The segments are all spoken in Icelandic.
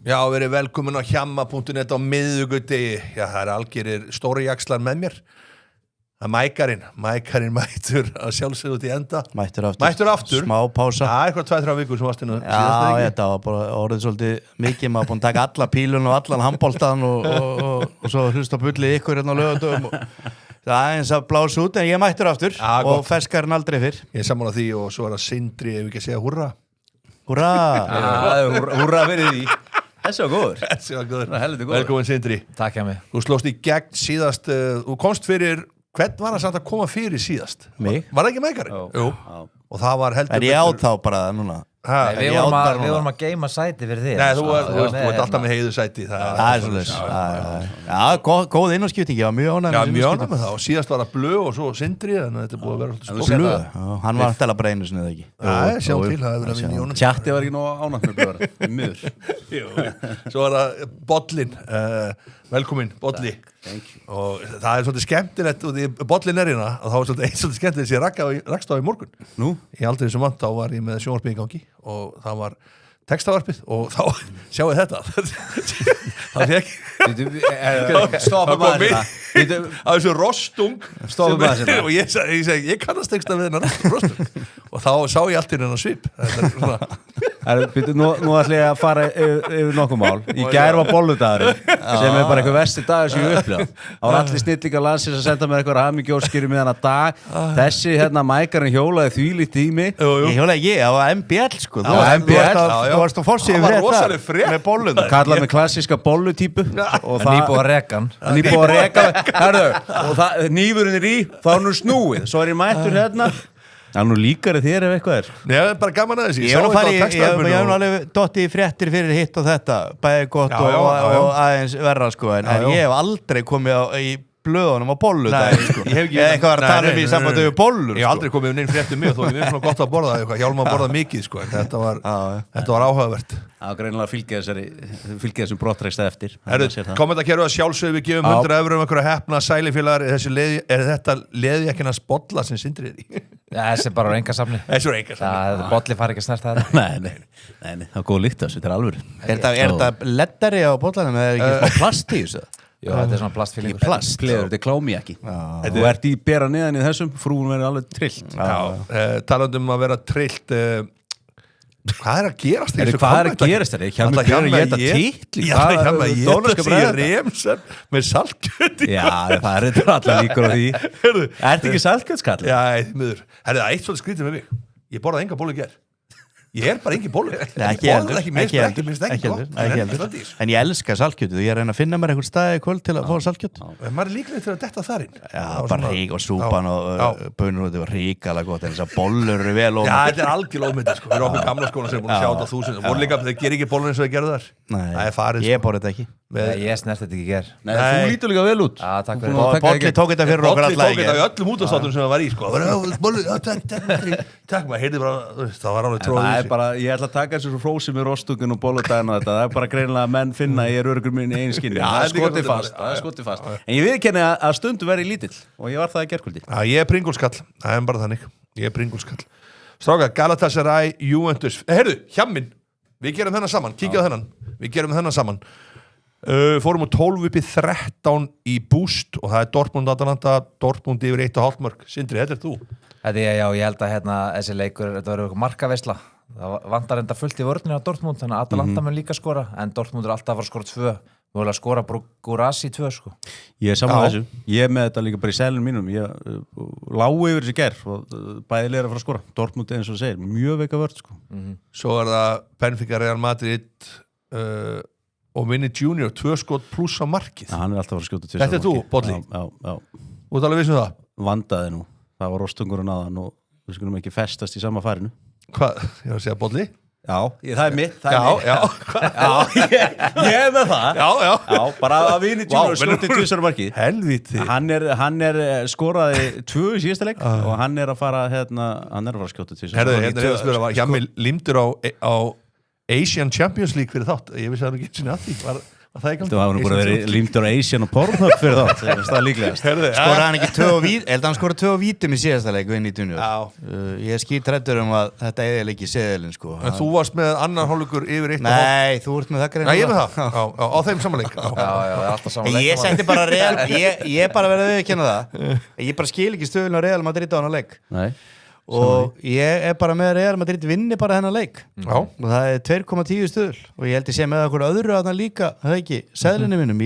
Já, verið velkomin á hjamma.net á miðvikudegi. Já, það algerir stóri jaxlar með mér. Það mækarinn mætur að sjálfsögðu út í enda. Mættur aftur. Smá pása. Já, eitthvað 2-3 vikur sem varst inn Já, þetta var bara orðið svolítið mikið. Maður búin að taka alla pílun og allan handboltan og svo hlusta bullið ykkur hérna á laugardögum. Það eins að blása út, en ég mættur aftur og ferskarinn aldrei fyrr. Ég er sammála því og svo Sindri, ef við ekki að segja húrra. Húrra! Húrra fyrir því. Þessi var góður. Þessi var góður. Helviti góður. Velkomin Sindri. Takk hjá mig. Þú slóst í gegn síðast, þú komst fyrir, hvern var það samt að koma fyrir síðast? Mig. Var það ekki mækarinn? Jú. Og það var heldur... Er ég á þá bara núna? Nei, við vorum að geima sæti fyrir þig. Nei, þú ert alltaf með heiðu sæti. Það er svolítið. Já, góð innanskipting, ég var mjög ánægð. Já, mjög ánægð með það. Og síðast var það Blöð og svo Sindri, þannig að þetta er búið að vera alltaf spók. Blöð? Hann var alltaf bara einu sinni, eða ekki? Já, sjá til, það hefur verið að vinna í honum. Tjatti var ekki nóg ánægð með Blöð, miður. Svo var það Bollin, velkomin, Bolli. Og það er svolítið skemmtilegt og því Bollin er hérna og þá er svolítið skemmtilegt sem ég rakst á í morgun. Nú? Í aldrei sem vant, þá var ég með sjónvarpið í gangi og það var textavarpið og þá sjáu þetta. Það fekk Stoppum að þetta. Það er svo rostung Stoppum að þetta. Og ég segi, ég kannast texta við hennar rostung og þá sá ég allt í hennar svip. Nú ætlum ég að fara yfir nokkuð mál. Í gær var bolludagurinn sem er bara eitthvað versti dagur sem ég upplifað. Það var allir snillingar landsins að senda mér eitthvað hamingjóskýri með hana dag. Þessi mækarinn hjólaði þvílíkt í mig. Ég hjólaði ekki, það var MBL sko. Það var MBL. Þú varst á forsíðu með bolluna. Kallað með klassíska bollutýpu. Nýbúið að reka. Og nýfurinn er í, þá er nú snúið. Svo er ég mættur hérna. Það er nú líkari þér ef eitthvað er. Nei, það er bara gaman að þessi. Ég hef alveg dotti í fréttir fyrir hitt og þetta. Bæði gott og aðeins verra sko. En ég hef aldrei komið í blöðunum á bolludaginn sko. Ég hef eitthvað að tala um í sambandi við bollur. Ég hef aldrei komið inn fréttir mjög, þó ég við svona gott að borða eitthvað. Hjálma að borða mikið sko. En þetta var áhugavert. Það var greinilega að fylgja þessum brottreksta eftir. Kommentakerfi að sjálfsögðu, við gefum 100 € einhverja heppna sælifélagar. Er þetta leðjakkinans bolla sem Sindri er í? Þessi er bara á engasafni. Þessi er engasafni. Bolli fari ekki að snerta þetta. Nei, það er góð lykt þessu, þetta er alvöru. Er þetta leddari á bollanum eða er ekki smá plast í þessu? Já, þetta er svona plastfílingur. Pleður, þetta er klómiaki. Þú ert í bera neðan í þessum, frúin verður alveg trillt. Talandi að vera trillt, hvað er að gerast? Hvað er að gerast þér? Hjá mig björn að geta titli. Já, hjá mig að geta því remsar með saltkjöti. Já, það er þetta allar líkur á því. Ertu ekki saltkjötskall? Já, miður. Það er eitt svolítið skrítið með mig. Ég borðaði enga bólu í gær. Ég er bara engin bollur. Ekki heldur. En ég elska saltkjötu. Ég reyna að finna mér einhvern stað í kvöld til að fá saltkjöt. Maður er líklega til að detta þar inn. Já, bara rík og súpan og bönur og þetta var ríkala gott. En þess að bollur eru vel ómyndir. Já, þetta er algjörlega ómyndir sko. Við erum okkur gamla skóla sem er búin að sjá þetta 1000. Voru líka, þeir gerir ekki bollur eins og þeir gerðu þar. Nei, ég borði þetta ekki. Ég snert þetta ekki ger. Nei, þú lítur líka vel út. Já, takk fyrir. Bolli tók þetta fyrir okkur alla ekki. Bolli tók þetta í öllum útastáttum sem það var í sko. Takk, maður heyrði bara, það var alveg tróðið. Það er bara, ég ætla að taka þessu frósi með rostungin og bolludagina þetta. Það er bara greinilega að menn finna ég er öruggur minn í einu skinni. Það er skotið fast. En ég viðurkenni að stundu verið lítill og ég var það í gærkvöldi. Já, ég er pringulskall. Það er bara þannig. Ég er pringulskall. Strákar, Galatasaray, Juventus. Heyrðu, hjammin. Við gerum þennan saman. Kíkja á þennan. Við gerum þennan saman. Fórum úr 12 upp í 13 í boost og það er Dortmund Atalanta, Dortmund yfir 1,5 mörg. Sindri, þetta er þú. Já, ég held að þessi leikur, þetta var eitthvað markaveisla. Það vantar enda fullt í vörðinu á Dortmund, þannig að Atalanta mun líka skora, en Dortmund er alltaf að fara að skora 2. Við viljum að skora Gurasi 2 sko. Ég er saman þessu. Ég er með þetta líka bara í selunum mínum. Ég lágu yfir þessi ger og bæði að fara að skora. Dortmund eins og það segir, mjög veika vörð sko. Svo er það Benfica Real Madrid og Vinny Junior 2 skot pluss á markið. Hann er alltaf að fara að skjóta 2 Þetta er þú, Bolli? Já. Þú ert alveg vissum það? Vandaði nú. Það var rostungurinn aðan og við skulum ekki festast í sama farinu. Hvað? Ég var að segja Bolli? Já, það er mitt. Já. Ég er með það. Já. Bara að Vinny Junior skjóti 2 markið. Helvíti. Hann er skoraði 2 í síðasta leik og hann er að fara að skjóta 2. Herðu, hjá mig limdur á Asian Champions League fyrir þátt. Ég vissi það ekki sinni að því. Það er Þú hafa nú bara verið límdur á Asian og Pornhub fyrir það er líklegast. Skoraði hann ekki 2 á vít, held að hann skoraði 2 á vítum í síðasta leik við 90. Ég skítræddur að þetta eða ekki seðilinn sko. En þú varst með annar hálfleikur yfir 1,5. Nei, þú ert með það greina. Nei, ég með það, á þeim samanleik. Já, alltaf samanleik. Ég setti bara Real, ég bara verið að viðurkenna það. Ég bara skil ekki stöðun á Real Madrid á hana leik. Nei. Og ég bara með Real Madrid vinni bara hennar leik. Já. Og það er 2,10 stöðul og ég held ég sé með okkur öðru að það líka, það ekki, seðlinni mínum.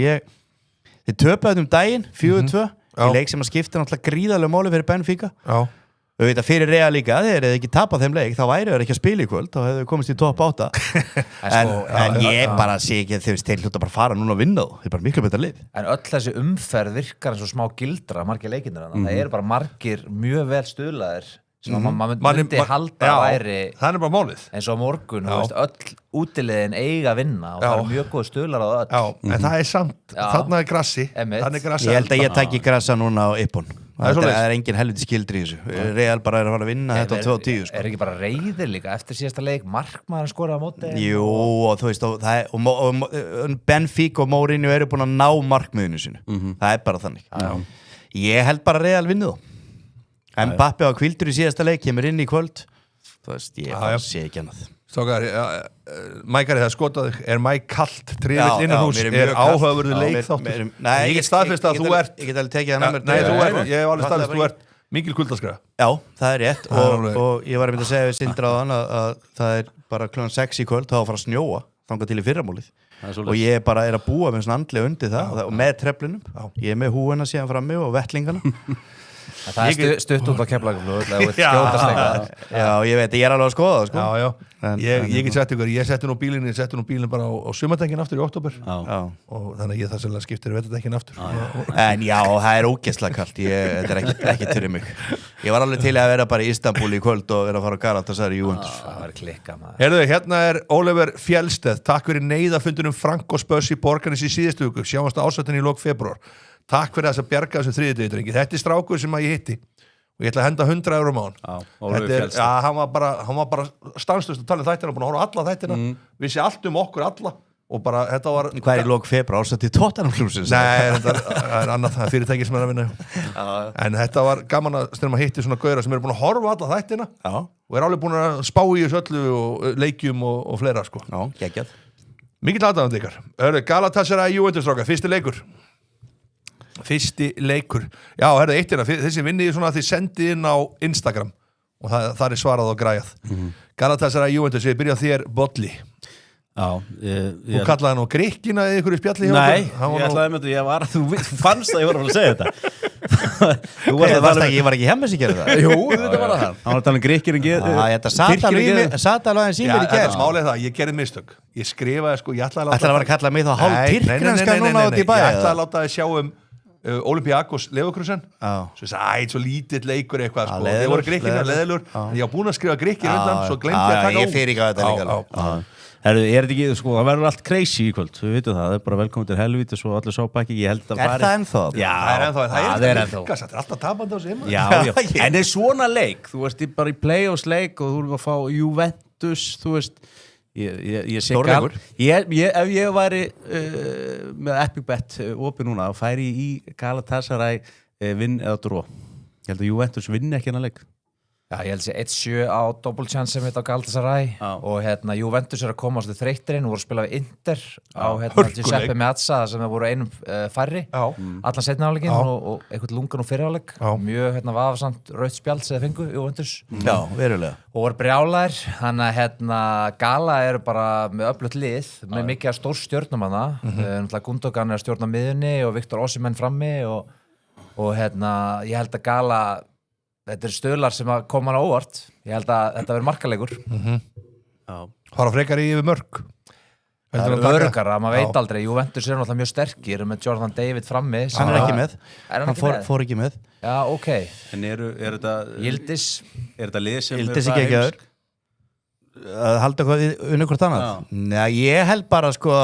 Þið töpuðu daginn 4-2 í leik sem að skipta náttúrulega gríðarlega máli fyrir Benfica. Já. Við veit að fyrir Real líka, þeir hefði ekki tapað þeim leik, þá væri þeir ekki að spila í kvöld, þá hefðu komist í topp 8. en ég bara sé ekki að þeir hljóta bara fara núna að vinna þú, þeir bara miklu betra lið. En öll þessi umferð virkar eins og smá gildra, margir leikindar það eru bara margir mjög vel stuðlaðir sem maður myndi halda að væri það er bara málið eins og á morgun, öll útilegin eiga að vinna og það eru mjög góð stuðlar á öll. En það er samt, þarna er grassi. Ég held að ég taki grassa núna á Ippon. Það er engin helviti skildri í þessu. Real bara er að fara að vinna þetta á 2-10 sko. Er ekki bara reiðir líka eftir síðasta leik, markmaðurinn skoraði á móti? Jú, og þú veist, og Benfica og Mourinho eru búin að ná markmiðinu sínu. Það er bara þannig. Ég held bara Real vinni þá. Mbappe á hvildur í síðasta leik, kemur inn í kvöld. Þú veist, ég sé ekki annað. Stókar, Mækari það skotaði, er Mæk kallt, triðvill innanhús, er áhugaverðu leik þáttur? Ég get staðfest að þú ert. Ég get alveg tekið það með mér. Nei, þú ert, ég hef alveg staðfest að þú ert mikil kuldaskræða. Já, það er rétt og ég var að mynda að segja við Sindra á hann að það er bara klukkan 6 í kvöld, þá að fara að snjóa, þangað til í fyrramálið. Og ég bara er að búa með svona andlega undir það og með treflinum. Ég er með húuna síðan frammi og vettlingana. Það er stutt út á Keflavíkurflugvelli Já, ég veit, ég er alveg að skoða það sko. Já, ég get sett ykkur, ég setti nú bílinn bara á sumardekkin aftur í október og þannig að ég það sérlega skiptir vetardekkin aftur. En já, það er ógeðslega kalt, þetta er ekki fyrir mig. Ég var alveg til að vera bara í Istanbul í kvöld og vera að fara á Galatasaray í Juventus. Það var klikka maður. Heyrðu, hérna er Oliver Fjellsteð, takk fyrir neyðafundunum Frank og Spöss í Borgarnes í síðustu viku, sjáumst ásættin í lok febrúar. Takk fyrir þess að bjarga þessum þriðjudegi, drengi. Þetta er strákur sem að ég hitti og ég ætla að henda 100 eurum á hann. Hann var bara stanslust að tala þættina, búin að horfa á alla þættina, vissi allt okkur alla og bara, þetta var... Hvað er í lok febrúar ásætti Tottenham klúsins? Nei, þetta er annað fyrirtæki sem er að vinna. En þetta var gaman að stundum að hitti svona gauðra sem eru búin að horfa á alla þættina og alveg búin að spá í þessu öllu og leikjum og fleira, sko. Já, geggjað. Mikill aðdáðandi ykkar. Galatasaray Juventus, strákar, fyrsti leikur. Já, herðu, eitt hérna, þessi vinnið svona að þið sendið inn á Instagram og það er svarað og græjað. Galatasaray Juventus, ég byrja á þér, Bolli. Já, Þú kallaði hann á Grikkina eða ykkur í spjalli hjá Nei, ég ætlaði með þetta, þú fannst að ég var að segja þetta. Ég var ekki hjemme sem gerði það. Jú, þetta var það. Hann var að tala Grikkirinn Þetta sat alveg eins í mér í gerð. Málið það, ég gerði mistök. Ég skrifaði, sko, ég ætlaði að vera að kalla mig þá hálf tyrknenska núna út í bæ. Ég ætlaði að láta þið sjá Olympiakos Leverkusen svo svo lítill leikur eitthvað sko. Þeir voru Grikkirna leðilur en ég var búin að skrifa Grikkir undan svo glemdi ég að taka ég fyrir ekki að þetta líka Herru, er þetta ekki, sko, það verður allt crazy í kvöld, við veitum það er bara velkomin til helvíti og svo allir sópakki, ég held að það ennþá? Já, það er ennþá það er alltaf tapandi á sig Já, en það er svona leik, þú veist bara í play-offs leik og þú erum að fá Juventus, þú veist ég sé Stórleikur. Ef ég væri með Epic Bet opið núna og færi í Galatasaray vinn eða dró ég held að Juventus vinni ekki hennar leik Já, ég held að 1-7 á double chance sem þetta á Galatasaray og Juventus er að koma á þessu þreyttirinn og voru að spila við Inter á Giuseppe Meazza sem það voru einum færri allan seinni áleikinn og eitthvað lungan og fyrirháleik mjög vafasamt rautt spjald sem það fengu Juventus Já, verulega og voru brjálæðir, þannig að Gala eru bara með öflugt lið með mikið af stór stjörnum hana Gundogan er að stjórna miðunni og Viktor Osimhen frammi og ég held að Gala þetta er stöðlar sem að koma hann á óvart ég held að þetta verður markalegur fara frekar í yfir mörg það er örugara, maður veit aldrei Juventus er náttúrulega mjög sterkir með Jordan David frammi hann er ekki með, hann fór ekki með já, ok en er þetta Yildiz er þetta lið sem Yildiz ekki ekki að halda eitthvað unni hvort annað Nei, ég held bara sko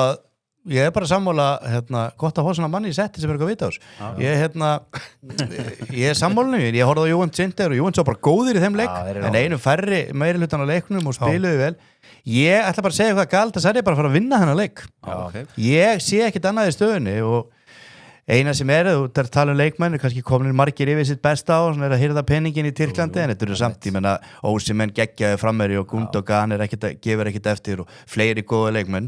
ég bara sammála gott að fá svona manni í setti sem eitthvað vita ás ég sammálinu, ég horfði á Juventus Inter og Juventus var bara góðir í þeim leik en einu færri meiri hlutan á leiknum og spiluðu vel ég ætla bara að segja hvað Galatasaray bara að fara að vinna þennan leik ég sé ekkert annað í stöðunni og eina sem þú ert að tala leikmenn kannski komin margir yfir sitt besta á að hirða penningin í Tyrklandi en þetta eru samt Ósimenn geggjaði frammeri og Gundogan gefur ekkert eftir og fleiri góða leikmenn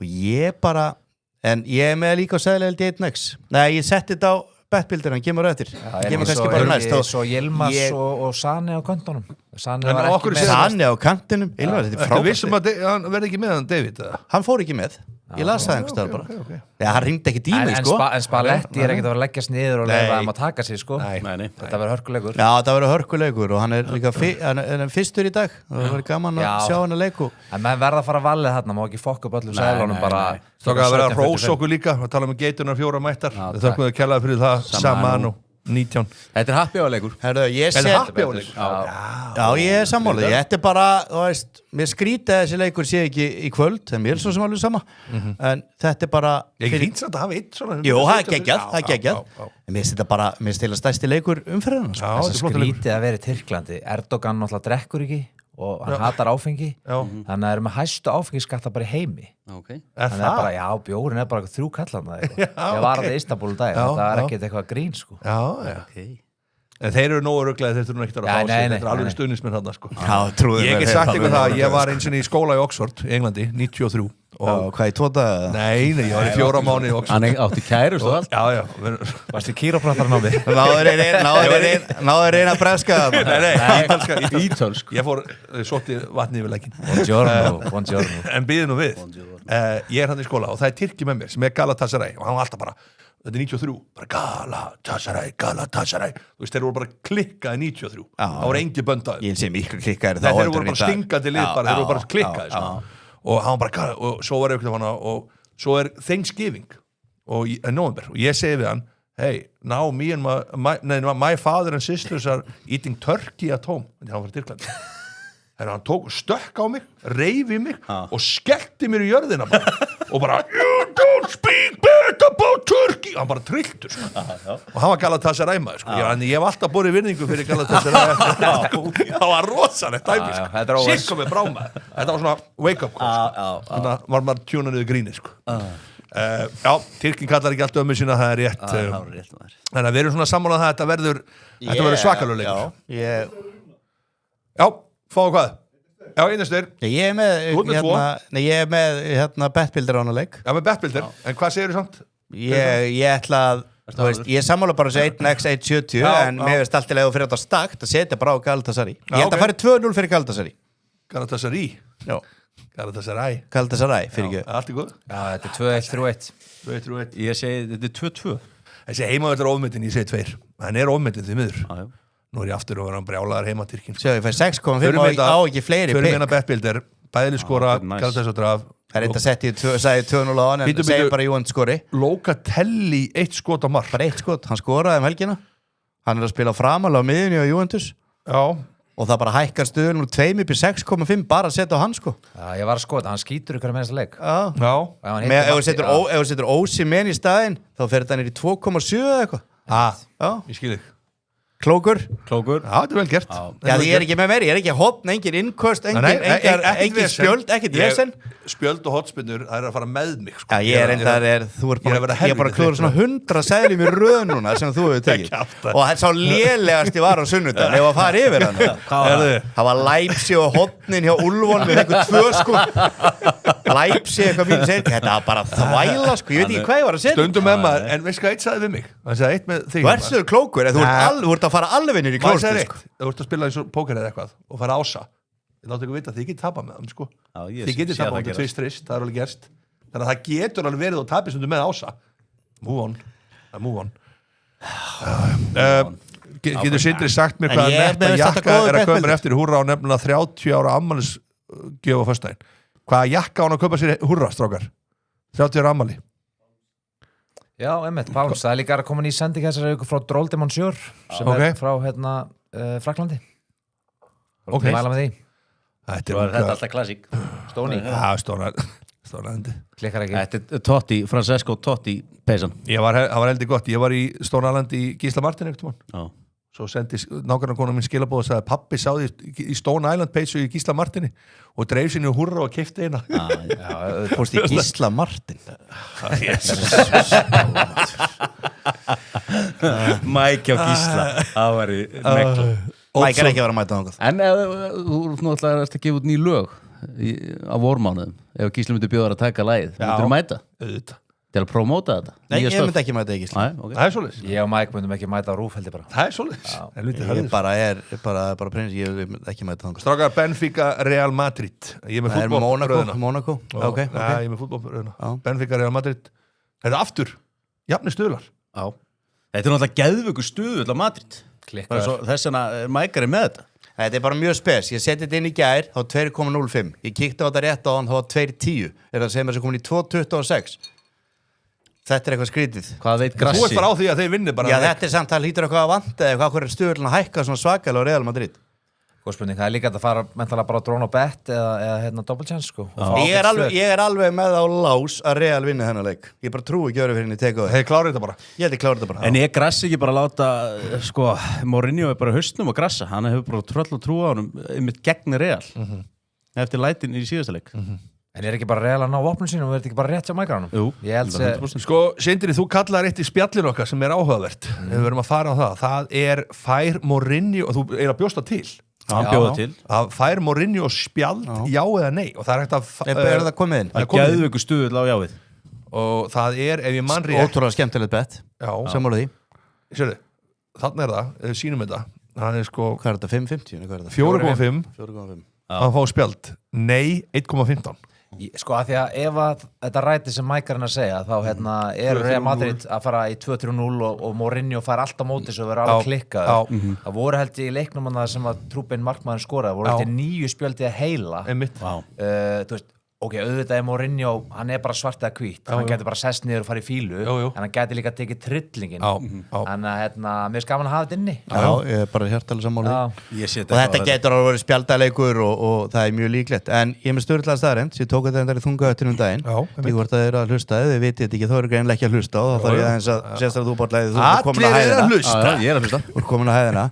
og ég bara en ég með líka á seðlega held ég 1x nei, ég setti þetta á bettbildir hann kemur eftir kemur kannski bara næst svo Yilmaz og Sane á kantunum Sane á kantinum þetta er frábært vissum að hann verði ekki með hann David hann fór ekki með ég las það einhvers staðar bara já, hann ringdi ekki tími en Spalletti er ekkert að vera að leggjast niður og leiða að taka sig þetta verður hörkuleikur já, það verður hörkuleikur og hann er líka fyrstur í dag það verður gaman að sjá hann að leiku en maður verða að fara að valið þarna, má ekki fokka upp öllum sælunum bara stóka að vera að rósa okkur líka við tala um geitunar 4 mættar við þökkum við að kella fyrir það saman og 19 þetta er happy áleikur já, ég er sammála þetta er bara, þú veist mér skrítið að þessi leikur sé ekki í kvöld en mér er svo sem alveg sama en þetta er bara ég fínt samt að hafa eitt svona jú, það er geggjað en mér finnst bara, mér finnst þetta stærsti leikur umferðina þess að skrítið að vera í Tyrklandi Erdogan náttúrulega drekkur ekki og hann hatar áfengi þannig að það eru með hæstu áfengiskatta bara í heimi þannig að bara, bjórin er bara 3 kallarna ég var að það í Istanbul dag það er ekkert eitthvað grín sko en þeir eru nógu ruglaði þeir þurfum ekkert að fá sig þetta er alveg stuðnismenn þarna sko ég get sagt ykkur það, ég var eins og í skóla í Oxford í Englandi, 93 og hvað í 2 daga? Nei, ég var í 4 mánuði í Oxford hann átti kærust og allt já varstu kýróprattar námi náður reyna að breska nei, ítölsk ég fór sótti vatni yfir leggin buongiorno en býði nú við ég er hann í skóla og það er Tyrki með mér sem er Galatasaray og hann var alltaf bara þetta er 93, bara Galatasaray þú veist, þeir voru bara klikkaði 93 það voru engi böndaði ég sé miklu klikkaði þeir voru bara stingandi lið þeir voru bara klikkaði og hann bara, og svo var eitthvað og svo er Thanksgiving og í november og ég segi við hann hey, now me and my father and sisters are eating turkey at home þannig að hann var í Tyrklandi hann tók stökk á mig, reif í mig og skellti mér í jörðina bara og bara you don't speak bad about Turkey hann bara trilltur sko. og hann var Galatasaray maður sko. ég hef alltaf borið virðingu fyrir Galatasaray það var rosalegt dæmi sko. Shit komið brá maður þetta var svona wake up call sko. þannig að var maður tjónanuðu gríni sko. já, Tyrkin kallar ekki allt ömmu sína það er rétt þannig að við erum svona sammála það að þetta verður svakalulegur já fáðu hvað? Já, einastur ég er með bettbildir á hana leik já, með bettbildir, en hvað segir þú samt? ég ætla að ég sammála bara þessu 1x 1.70 en mér veist alltaf að þú fyrir átt að stakt að setja bara á Galatasaray ég held að fara 2-0 fyrir Galatasaray Galatasaray fyrir ekki allt er góð já, þetta er 2-1 ég segi þetta er 2-2 þessi heimavöldur ofmyndin, ég segi 2 hann er ofmyndin því miður nú er ég aftur og verðan brjálaðar heima Tyrkin Sjáðu, ég fær 6,5 á ekki fleiri fyrir meina bettbildir, bæðileg skora Galatasaray og draf það er þetta sagði 2-0 á hann en segi bara Juventus skori Locatelli 1 skot á mark bara 1 skot, hann skoraði helgina hann er að spila framalega á miðunni á Juventus já og það bara hækkar stöðun úr 2 upp í 6,5 bara að setja á hann sko já, ég var að skota, hann skýtur ykkur með þessa leik ef þú setur Ósimenn í staðinn þá fer þetta niður í 2,7 eða eitthvað ég skil þig Klókur já, þetta er vel gert já, ég er ekki með mér, ég er ekki hotn, engin innköst engin spjöld, ekkert vesen spjöld og hotspinnur, það er að fara með mig sko. já, ég er bara klúður svona 100 seðlum í röð núna sem þú hefur tekið og það sá lélegasti var á sunnudag ef að fara yfir hann það var Leipzig og hotnin hjá Ulfon við einhver 2 sko Leipzig eitthvað mínu segir þetta var bara þvæla sko, ég veit ekki hvað ég var að segja stundum með maður, en veist hvað eitt sagði við mig hann sagði eitt með þig verður klókur, þú ert að fara alveg niður í klóstu sko. Þú ert að spila eins og póker eða eitthvað og fara ása ég láta ykkur vita að þið getið tapað með hann sko. þið getið tapað með tvist það er alveg gerst þannig að það getur alveg verið og tapið sem þú með ása move on getur Sindri sagt mér hvað netta jakka er að köpa mér eftir húrra á nefnilega 30 ára afmælisgjöf á föstudaginn hvaða jakka á hann að köpa sér húrra strákar 30 ára afmæli já, einmitt, Páls, það er líka að koma ný sending þessari ykkur frá Drôle de Monsieur sem er frá Fraklandi ok mæla með því þetta er alltaf klassík Stóni Stórnalandi. Klikkar ekki. Þetta er Totti, Francesco Totti peysan. Það var heldur gott, ég var í Stórnalandi í Gísla Martin einhvern mann. Já. Svo sendi nákvæmna kona mín skilabóð og sagði pappi sá því í Stone Island peysu í Gísla Martini og dreif sinni og hurra og keypti eina. Fórst í Gísla Martin. Mike á Gísla. Það var í negla. Mike ekki að vera að mæta þangað. En þú náttúrulega erst að gefa út ný lög á vormánuðum. Ef Gísla myndi bjóða að taka lagið, myndir þú mæta? Auðvitað. Til að promóta þetta? Nei, ég myndi ekki mæta í Gísla. Nei, ok. Það er svoleiðis. Ég og Mike myndum ekki mæta á Rúf heldur bara. Það er svoleiðis. Ég bara prins, ég myndi ekki mæta þangað. Strákar Benfica Real Madrid. Ég er með Það er fútbolröðina. Monaco. Ok. Ég er með fútbolröðina. Benfica Real Madrid. Það er aftur. Jafnir stuðlar. Já. Þetta er náttúrulega geðvöku stuðu á Madrid. Klikkar. Þess vegna er Mike með þetta. Þetta er bara mjög spes. Ég seti þetta inn í gær, þá 2,05. Ég kíkti á þetta rétt á hann, þá 2,10. Það segir mér sem komin í 2,26. Þetta er eitthvað skrítið. Hvað veit Þú Grassi? ert bara á því að þeir vinni bara. Já, þetta er samt að hlýtur eitthvað að vanta eða hvað er stuðurinn að hækka svona svakalega á Real Madrid. Góð spurning, það er líka að fara mentala bara á drón og bet eða double chance sko. Ég er alveg með á lás að Real vinni þennan leik. Ég bara trúi ekki öru fyrir henni teka það. Þeir klára þetta bara. Ég held ég klára þetta bara. En er Grassi ekki bara að láta, sko, Mourinho er bara haustnum á Grassa. Hann hefur bara tröll og trú á honum einmitt gegn Real. Eftir lætin í síðasta leik. En er ekki bara Real að ná vopnum sínum og er þetta ekki bara rétt hjá mækaranum? Jú, Ég held að 100%. Sko, Sindri, þú kallar eitt í spjallinu okkar sem er áhugavert. Við verum að fara á það. Það er fær Mourinho, og þú er að bjósta til. Hann bjóða til. Að fær Mourinho spjald, já eða nei. Og það er hægt að... Er það komið inn? Það er komið inn. Geðvöku stuðull á jáið. Og það er, ef ég mann rétt... Ótrúlega skemmtilegt bett. Já, Sammála því. sérðu, þarna er það, ef við sýnum þetta. Það er sko Hvað er þetta? 5,50? Hvað er þetta? 4,5 4,5. að fá spjald. Nei, 1,15. Sko að því að ef að þetta ræti sem mækarinn að segja þá er Real Madrid að fara í 2-3-0 og Mourinho fær alltaf mótis og verður alveg klikkað. Það voru held í leiknum sem að Trúbin markmaðurinn skoraði, voru held í 9 spjöldi að heila. Einmitt. Þú veist, ok, auðvitað er Mourinho, hann er bara svart eða hvít, hann getur bara sest niður og farið í fílu, en hann getur líka tekið trillingin. En mér er gaman að hafa þetta inni. Já, ég er bara hjartalega sammála því. Og þetta þetta getur alveg verið spjaldaleikur og það er mjög líklegt. En ég er með sturlaða staðrend, ég tók þetta endar í þungaöttinum daginn. Ég hvort að þeir að hlusta, þið vitið þetta ekki, þá eru greinlega ekki að hlusta og þá þarf ég aðeins að sérstaklega þú bortlegið, þú er komin að Allir eru að hæðina. hlusta. Ég er að hlusta. Þú er komin að hæðina.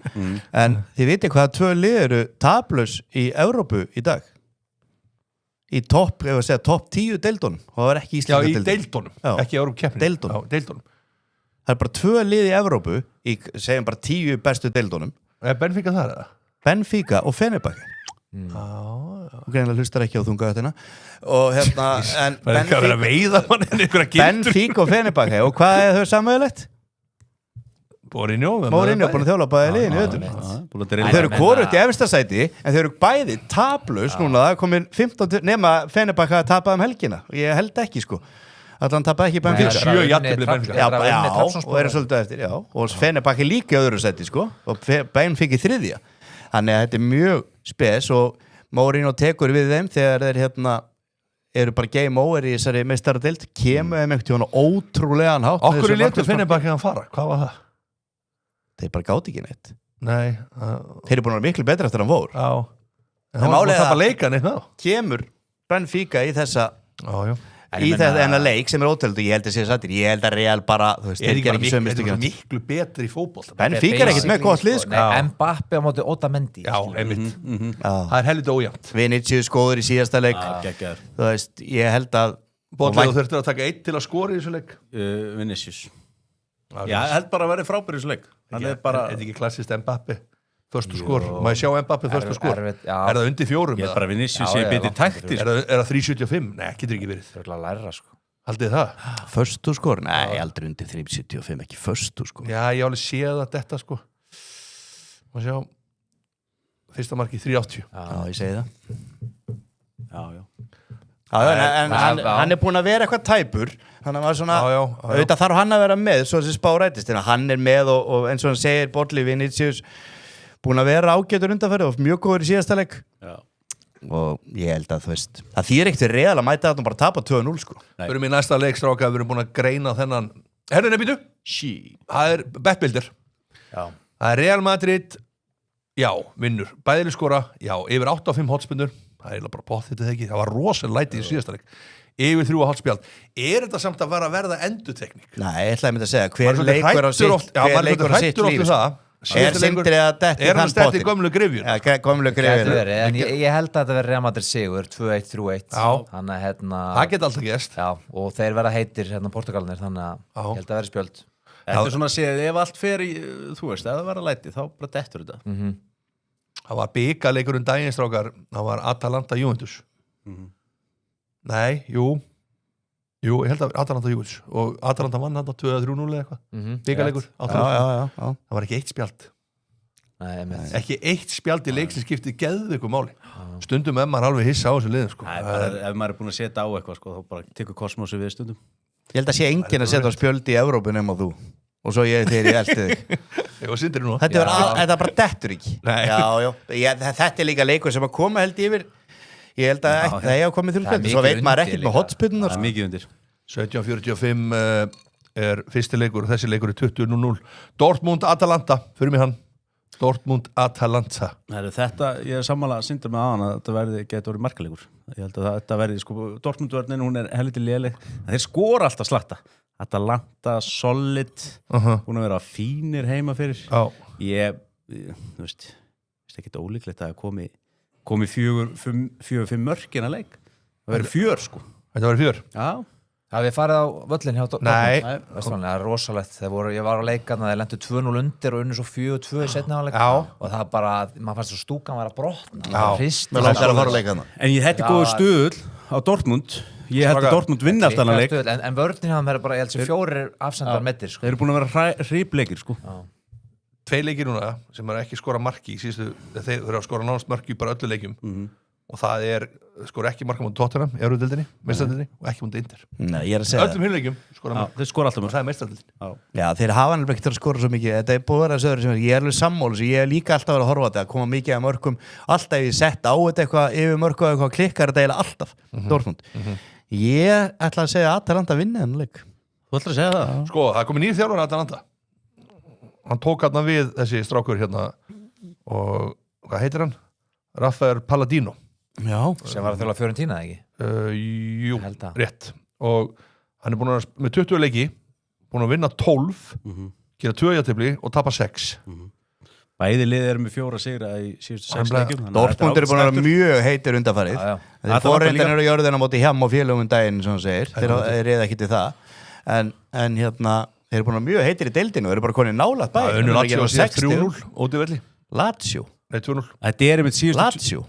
En þið vitið hvaða 2 lið eru taplaus í Evrópu í dag? Í topp 10 deildunum og það var ekki Já, íslenska í deildin. deildunum, Já. ekki í Evrópukeppninni. Deildunum. Já, deildunum. Það er bara 2 lið í Evrópu í, segjum bara 10 bestu deildunum. Er Benfica þar eða? Benfica og Fenerbahce. Og greinlega hlustar ekki á þungaðatina. Og hérna, en Það er ekki að vera að veiða mann en einhverja gildur. Benfica og Fenerbahce. Og hvað er þau samöðulegt? Mourinho. Mourinho er búin að þjóla bæði liðin í öðrum. Þau eru hvorugt í efsta sæti, en þau eru bæði taplaus núna. Það er komin 15, nema Fenerbahce að tapaði um helgina. Og ég held ekki, sko. Allan tapaði ekki Benfica. 7 jafntefli Benfica. Já, og eru svolítið eftir, já. Og Fenerbahce líka í öðru sæti, sko. Og Benfica í 3. Þannig að þetta er mjög spes og Mourinho tekur við þeim þegar þeir eru bara game over í þessari meistaradeild. Kemur þeim ekkert hjóna ótrúlegan hátt. Okkur er letur Fenerbahce hann fara. Hvað var það? Þeir bara gáti ekki neitt. Nei. Þeir eru búin að vera miklu betra eftir hann fór. Já. En En hann var málið að tapa að- leika neitt með þá. Kemur Benfica í þessa Já. þennan leik sem er ótrúlegt og ég held að sé sattir. Ég held að Real bara, þú veist, Er þeir ekki gera bara ekki sömu miklu mistökin. miklu betri í fótbolta. Benfica er ekkert með gott lið, sko. Nei, Mbappe á móti Otamendi. Já, einmitt. Já. Það er helviti ójæmt. Vinicius góður í síðasta leik. Geggjaður. Þú veist, ég held að Bótlega þú þurftir að taka 1 til að skora í þessu leik. Vinicius. Já, ég held bara að vera frábæri í þessu leik. Hann er bara... Er þetta ekki klassist Mbappe? Förstu skor. Má ég sjá Mbappe förstu skor? Erfitt, já. Er það undir 4? Ég er bara Vinicius Já, ég já, byrði langt taktir. Er það 3,75? Nei, getur ekki verið. Það er að læra, sko. Haldið það? förstu skor, nei, aldrei undir 3,75, ekki förstu skor. Já, ég alveg séð að þetta sko. Má sjá. Fyrsta marki 3,80. Já, ég segi það. Já. En hann er búin að vera eitthvað tæpur. Hann var svona, Já. auðvitað þarf hann að vera með svo þessi spá rætist, en hann er með og eins og hann segir, Borli Vinicius búin að vera ágætur undanfæri og mjög góður í síðasta leik. Já. Og ég held að þú veist, það þýr ekkert fyrir Real að mæta þetta og bara tapa 2-0 sko. Við erum í næsta leikstráka, við erum búin að greina þennan. Herru, nefnir það er bettbildir. Já. Það er Real Madrid, já, vinnur. Bæðileg skora, já, yfir 8-5 hotspinnur, það er eiginlega bara pottþétt eða ekki, það var rosalega læti í síðasta leik yfir 3,5 spjald. Er þetta samt að verða endurtekning? Nei, ég ætlaði að segja, hver leikur á sitt líf Er Sindri að detti Er hann stætt í gömlu grifjun? Ja, gömlu grifjun En ég held að þetta verði Real Madrid sigur 2-1, 3-1 Þannig að það geta alltaf gest og þeir verða heitir Portugalinir þannig að ég held að verði spjöld Þetta er svona að segja, ef allt fer í þú veist, ef það verða læti, þá bara dettur þetta Það var bikaleikur daginn strákar, það var Atalanta Juventus Nei, jú, ég held að Atalanta Juventus og Atalanta vann þetta 2-3-0 eða eitthvað bikaleikur það var ekki eitt spjald ekki eitt spjald í leik sem skiptið geðu ykkur máli stundum ef maður alveg hissa á þessu liðum sko. Ef maður er búin að setja á eitthvað sko, þá bara tekur kosmosi við stundum Ég held að sé enginn að setja á spjöldi í Evrópu nema þú og svo ég þegar ég elti þig Þetta bara dettur ekki Þetta er líka leikur sem að koma held yfir Ég held að það er að koma í þrjúspjöldi Svo veit maður ekkert með hotspillunar Það er mikið undir 17:45 er fyrsti leikur og þessi leikur er 20:0 Dortmund-Atalanta, fyrir mig hann Dortmund-Atalanta Þetta, ég er sammála að synda með aðan að þetta getur verið markalegur Ég held að þetta verði, sko, Dortmund-vörnin hún er helviti léleg en þeir skora alltaf slagta Atalanta, solid búin að vera fínir heima fyrir Ég þú veist ekki ólíklegt að komi 4-5 mörkin að leik það verður 4 sko Þetta verður 4? Já Það við farið á völlin hjá Nei Það er rosalegt ég var á leikarna, þeir lentu 2-0 undir og unnu svo 4-2 í seinni hálfleik og það bara, maður fannst svo stúkan var að brotna Mér langar að fara á leikana En þetta er góður stuðull á Dortmund Ég held að Dortmund vinna alltaf hann að leik En vörðin hann verður bara, ég held sem 4 afsendar metir Þeir eru búin að vera hrípleikir sko 2 leikir núna sem er ekki skora marki í síðustu, þeir eru að skora nánast marki bara öllu leikjum og það er skora ekki marka mútið Tottenham í Evrópudeildinni, meistaradeildinni og ekki mútið Inter Nei, ég er að segja öllum hinleikjum skora marki þeir skora alltaf og það er meistaradeildin Já, þeir hafa hann ekki til að skora svo mikið þetta er búið að vera söður sem ég er alveg sammála ég er líka alltaf að vera að horfa á þetta að koma mikið af mörkum alltaf ég sett á þetta eitthvað yfir mörku og eitthvað klikkar þetta eiginlega alltaf Dortmund Ég ætla að segja að Atalanta vinni þennan leik Þú ætlar að segja það? Sko, það komið nýr þjálfari Atalanta hann tók hérna við þessi strákur hérna og hvað heitir hann? Rafael Palladino Já sem var að þjóla Fiorentina, ekki? Jú, rétt og hann er búin að með 20 leiki búin að vinna 12 gera 2 jafntefli og tapa 6 Bæði liðið eru með 4 sigra í síðustu 6 leikjum Dortmund er búin að vera mjög heitir undanfarið þeir fórreindin eru jörðin á móti hjam og félögum daginn sem hann segir þeir reyða ekki til það en hérna þeir eru búin að vera mjög heitir í deildinu og eru bara konið nálægt bæ Unnu Lazio að segja 3-0 óti velli Lazio Nei, 2-0 Þetta er með síðustu Lazio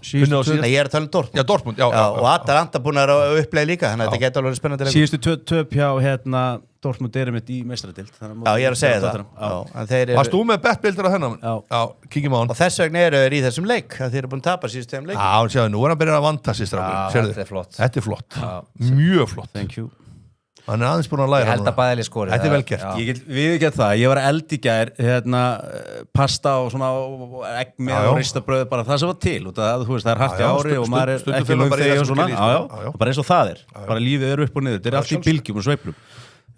Nei, ég er að tala um Dortmund Já, Dortmund, já og Atalanta búin að upplega líka þannig að þetta getur alveg spennandi Síðustu töp hjá Dortmund er með í meistaradeild Já, ég er að segja það Varst þú með bettbildur á þennan? Já, kíkjum á hann Og þess vegna eru þeir í þessum leik að þeir eru búin að tapa síðustu þeim leik Já, sjáðu, nú er hann byrjað að vanda sér Þetta er flott Mjög flott Thank you Hann er aðeins búin að læra Ég held að bæðilega skori Þetta er vel gert Við get það, ég var að elda í gær pasta og svona egg með og ristabröð bara það sem var til út af þú veist það er hart í ári og maður er ekki launþegi og svona bara eins og það bara lífið er upp og niður, þetta er allt í bylgjum og sveiflum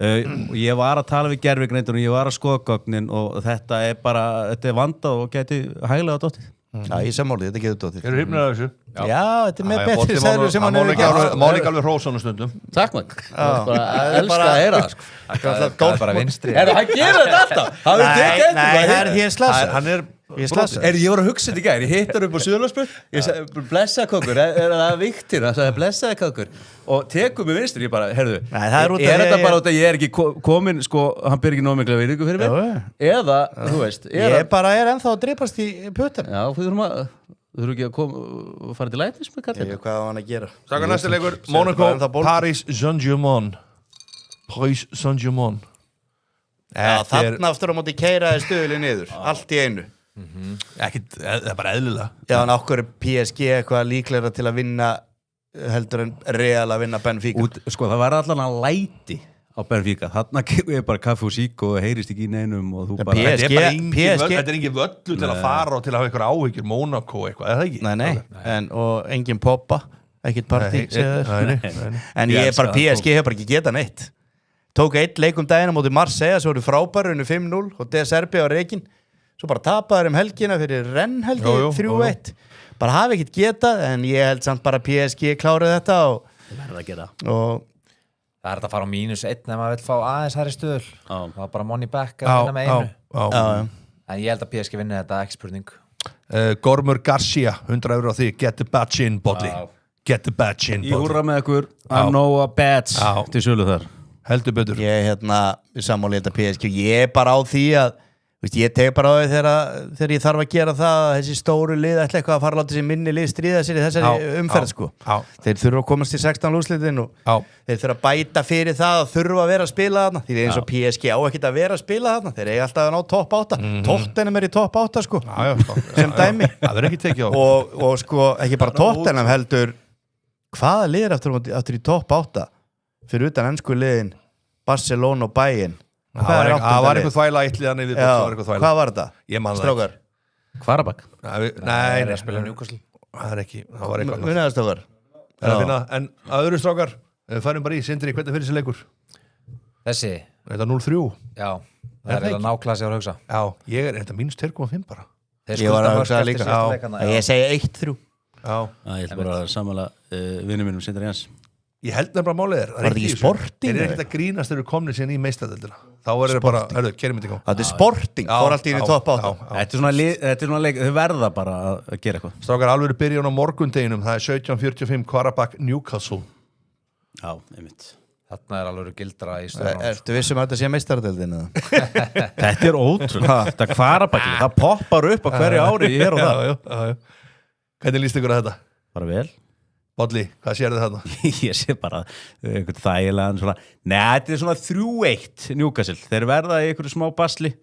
og ég var að tala við gervigreindur og ég var að skoða gögnin og þetta er vandað og geti hæglega dottið Já, ég sammáli, þetta getur dóttir Eru hrifnir af þessu? Já, þetta er með betri sæður sem hann hefur gert Má líka alveg hrósa hann stundum Takk maður, elskar að heyra það sko. Það er bara vinstri Hann gerir þetta alltaf Nei, það er því að slasa Hann er Ég slasa Ég var að hugsa þetta í gær, ég hittar upp á Suðurlandsbraut ég sagði, blessaði kokkur, er það viktir það sagði, blessaði kokkur og tekur mig vinstri, ég bara, heyrðu er þetta bara út að ég er ekki komin sko, hann byrði ekki nóg mikla virðingu fyrir mig eða, þú veist Ég bara er ennþá að dreipast í putan Já, þú þurfum ekki að fara til lætis með kallin Hvað á hann að gera? Saka næsti leikur, Monaco, Paris Saint-Germain Paris Saint-Germain Þarna aftur á móti keiraði stöðli niður allt í einu Það er bara eðlilega Já, en okkur er PSG eitthvað líklega til að vinna heldur en Real að vinna Benfica Sko, það var allan að læti á Benfica, þarna er bara kaffi og sík og heyrist ekki í neinum og þú bara Þetta er engin völlu til að fara og til að hafa einhver áhyggjur Monaco eitthvað, er það ekki? Nei, og engin poppa ekkert partí en ég er bara PSG hefur bara ekki getað neitt tók 1 leik daginn á móti Marseille svo voru frábæru 5-0 og De Serbi á reikin svo bara tapaður helgina fyrir Rennes 3-1 bara hafi ekkert getað, en ég held samt bara PSG klárið þetta og Það verður að gera Það er þetta að fara á -1 ef maður vill fá aðeins hærri stöðul það var bara money back að Já, vinna með einu já. en ég held að PSG vinni þetta ekki spurning Gormur Garcia, 100 € á því Get the badge in, Bodli Get the badge in, Í Bodli húrra með ykkur I know a badge til sölu þar Heldur betur Ég sammála þetta PSG ég er bara á því að ég teg bara á því þegar ég þarf að gera það að þessi stóru lið ætla eitthvað að fara að láta sér minni lið stríða sér í þessari umferð sko. Þeir þurfa að komast í 16 úrslitin og þeir þurfa að bæta fyrir það að þurfa að vera að spila þarna því eins og PSG á ekkert að vera að spila þarna þeir eiga alltaf að ná topp 8 Tottenham er í topp 8 sko sem dæmi Það er ekki tekið á og sko ekki bara Tottenham heldur hvaða lið er aftur í topp 8 fyrir utan ensku liðin Barcelona og Bayern Það var eitthvað þvæla eitthvað niður Hvað var þetta? Ég man það Strákar Kvarabak Nei, að spila Newcastle það er ekki Það var eitthvað Vinnaðarstrákar En öðru strákar Við farum bara í Sindri, hvernig fyrir þessi leikur? Þessi? Þetta 0-3 Já, það er eiginlega náklasi að hugsa Já, ég er þetta -2,5 bara Ég var að hugsa líka Ég segi 1-3 Já Ég ætla bara að sammála vinnu mínum Sindri Jens Ég held nefnilega málið Var þetta ekki Sporting? Þeir eru ekkert að grínast þeir eru komnir síðan í meistaradeildina Þá er það bara, kerum við þetta í gang Þetta er Sporting, fór allt í topp 8 Þetta er svona leik, þau verða bara að gera eitthvað Strákar, alveg byrjun á morgundeginum Það er 17:45 Kvarabak Newcastle Já, einmitt Þarna er alveg gildra í stöðunum Ertu vissum að þetta sé meistaradeildin? Þetta er ótrúlega Þetta Kvarabak, það poppar upp á hverju ári hér og það Hvernig líst ykkur að þetta? Bara vel Bodli, hvað sér þið þarna? Ég sé bara einhvern þægilegan svona þetta er svona 3-1 Newcastle þeir verða í einhverju smá basli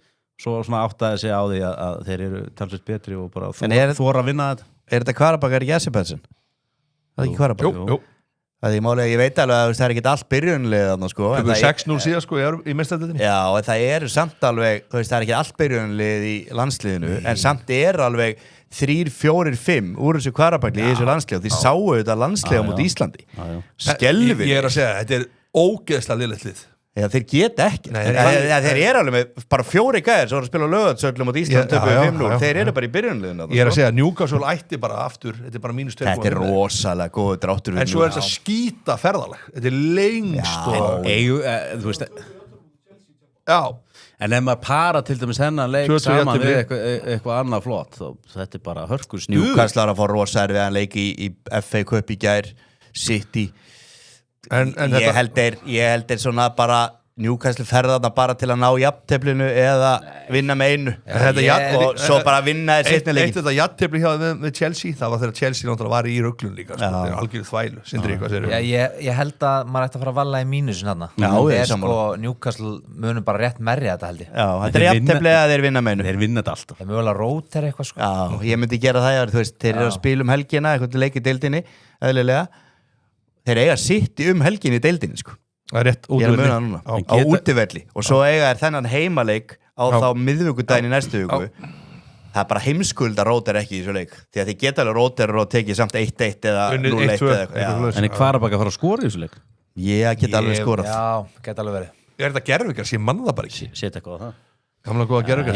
svo svona áttaði sig á því að þeir eru talsveit betri og bara þóra að vinna þetta Er þetta Kvarabak, er ekki Essebetsen? Það er ekki Kvarabak? Jú Það er málega, ég veit alveg að það er ekki allt byrjunlið þarna sko 6-0 síðan sko í meistaradeildinni Já, en það eru samt alveg það er ekki allt byrjunlið í landsliðinu en samt er alveg 3, 4, 5 úr þessu Kvarabakli í þessu landslið og því sáu þetta landslið á móti Íslandi Skelfir Ég er að segja, þetta er ógeðslega lélegt lið Já, þeir geta ekki þeir eru alveg með bara 4 gæðir sem voru að spila lögatsöllum móti Ísland töpuðu 5-0 þeir eru bara í byrjunliðinu Ég er að segja, Newcastle ætti bara aftur þetta er bara -2 Þetta er rosalega góð dráttur En svo er þetta skýta ferðalag Þetta er lengst þú veist Já En ef maður para til dæmis hennan leik saman við eitthvað annað flott þá þetta er bara hörkur stuð Newcastle að fá rosa erfiðan leik í FA Cup í gær City ég held er svona bara Newcastle ferðarna bara til að ná jafnteflinu eða vinna með einu og svo bara vinna þér seinni leikin Eitt þetta jafntefli hjá við Chelsea það var þegar Chelsea náttúrulega var í ruglun líka það er algjörðu þvælu Sindri, hvað segir þú? Ég held að maður ætti að fara að valla í mínusin þarna sko Newcastle munum bara rétt merja þetta held ég Já, þetta er jafntefli að þeir vinna með einu Þeir vinna þetta alltaf Það er mögulega róter eitthvað sko Já, ég myndi gera það þú veist, þeir eru að spila helgina eitthvað leik í deildinni eðlilega þeir eiga sitt helgin í deildinni sko Það er rétt útivelli á útivelli og svo eiga þennan heimaleik á þá miðvikudaginn í næstu viku það er bara heimskulda róter ekki í þessu leik því að þið geta alveg róter og tekið samt 1-1 eða 0-1 eða eitthvað En Kvarabak að fara að skora í þessu leik? Ég get alveg skorað Já, get alveg verið Er þetta gerðvikar? Ég manna það bara ekki Sett eitthvað á það Gamla góða gerðvikar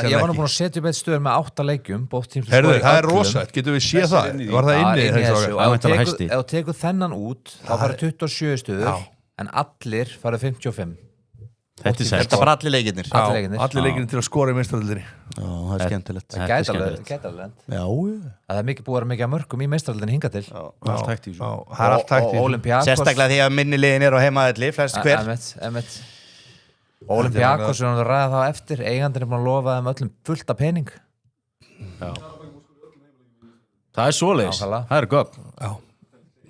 Ég var nú búin að setja upp eitt stöður með 8 leikjum Herðu, það er rosætt, getum við séð það? Var það inni? Ef þú tekur þennan út þá fara 27 stöður en allir farið 55 Þetta var allir leikirnir Allir leikirnir til að skora í meistaradeildinni Já, það er skemmtilegt Það gæti alveg Það er mikið búið að vera mikið að mörkum í meistaradeildinni hingað til Allt hægt í þessu Það er allt hægt í þessu Sérstaklega því að minni liðin er á heimaðalli flest hver Olympiakos er að ræða það eftir eigandinn er búin að lofa þeim öllum fullt af pening Það er svoleiðis Það er gott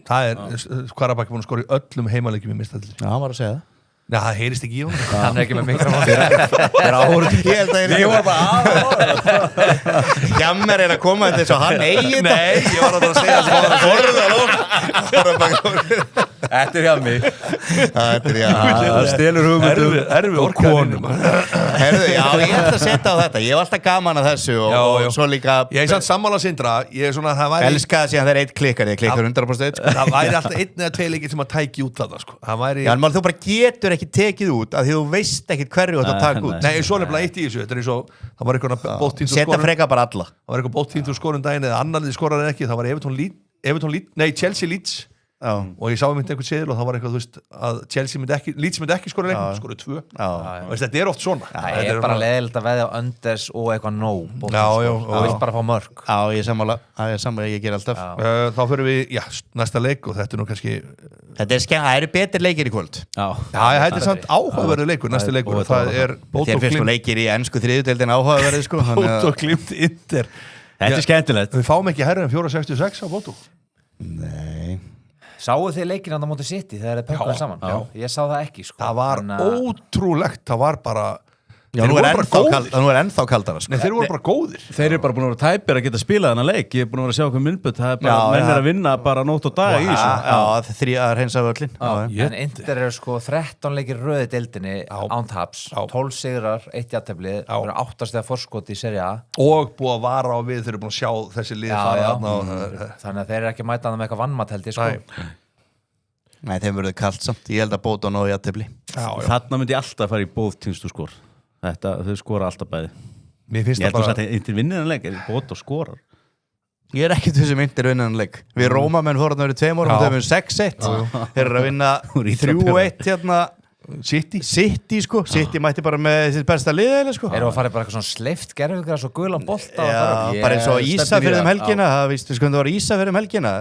Það er Kvarabak búin að skora í öllum heimaleikjum í meistaradeildinni Já, hann var að segja það Nei, það heyrist ekki í honum Hann er ekki með mikrofón Ég var bara Hjammer er að koma þetta eins og hann eigi þetta Nei, ég var að segja það Þetta er hjá mig. Það stelur hugmyndum Erfi orkanum Herðu, já, ég ætla að setja á þetta. Ég hef alltaf gaman að þessu og svo líka Ég er samt sammála Sindra. Ég er svona, það væri elska það síðan þeir eitt klikkar, ég klikkar 100% sko. Það væri alltaf 1 eða 2 leikir sem að tæki út þetta sko. Það væri Já, en þú bara getur ekki tekið út af því þú veist ekkit hverju þú ert að taka út Nei, svo nefnilega eitt í þessu. Þetta er eins og það var eitthvað bótt Setja freka bara alla Það var eitthvað bótt tínt úr skorun daginn eða annar þið skorar eða ekki. Það var Chelsea Leeds og ég sá einhvern seðil og það var eitthvað, þú veist, að Leeds myndi ekki skora leiknum, skoru 2 þetta er oft svona Það er bara leiðilegt að veðja á unders og eitthvað nóg það vil bara fá mörg Já, ég sammála, ég ger alltaf Þá fyrir við, næsta leik og þetta er nú kannski Þetta er það eru betur leikir í kvöld þetta er samt áhugaverður leikur, næsti leikur það er Þér finnst þú leikir í ensku þriðudeildin áhugaverður sko Bóto Glimt Inter Þetta er skemmtilegt Við fáum ekki herra en 4.66 á Bóto Nei Sáu þið leikinn á móti City þegar þið pökkuðu saman? Já. Ég sá það ekki sko. Það var ótrúlegt, það var bara Já, nú er ennþá kaldara sko. Nei, þeir voru bara góðir Þeir eru bara búin að vera tæpir að geta spilað þennan leik Ég er búin að vera að sjá okkur myndböld Það er bara, menn er að vinna bara nótt og dag í þessu Já, þrý að reynsa völlin En Inter eru sko 13 leikir röði deildinni án taps 12 sigrar, 1 jafntefli 8 stiga forskot í Serie A og búið að vara á við þeir eru búin að sjá þessi lið fara Þannig að þeir eru ekki að mæta það með eitthvað vannmatt held ég sko. Nei, þeim verður kalt samt Ég held að Bóta nóg jafntefli Þarna myndi ég alltaf fara í bóð týnstu skor Þetta, þau skora alltaf bæði Mér finnst það bara Ég held að Inter vinnir en leik er Bóta og skorar Ég er ekkert þessum Inter vinnan leik Við Rómamenn fórum að vera 2 árum og þau erum 6-1 Þeir eru að vinna 3-1 hérna City sko City mætti bara með sitt besta liðið sko Erum að fara bara eitthvað svona sleift gerfugras og gulan bolta bara eins og Ísafjörð helgina það víst við sko það var Ísafjörð helgina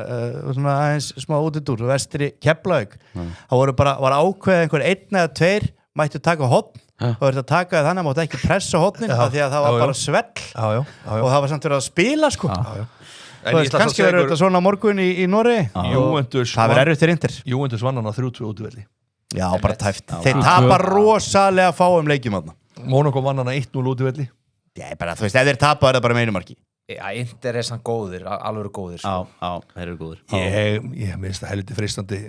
og svona aðeins smá útidúr vestri Keflavík það var ákveðið einhver 1 eða 2 mættu taka hotn og verður að taka það þannig að mátti ekki pressa hotnin því að það var bara svell og það var samt verið að spila sko kannski verður þetta svona morgun í Noregi það verður erfitt fyrir Inter Juventus vann hann á 3-2 útivelli Já, bara tæft. Þeir tapar rosalega fáum leikjum þarna. Monaco vann hann að 1-0 útivelli Já, bara, þú veist, ef þeir tapa er það bara með einu marki Já, Inter er sann góðir, alveg góðir Já, þeir eru góðir Ég minnst það helviti freistandi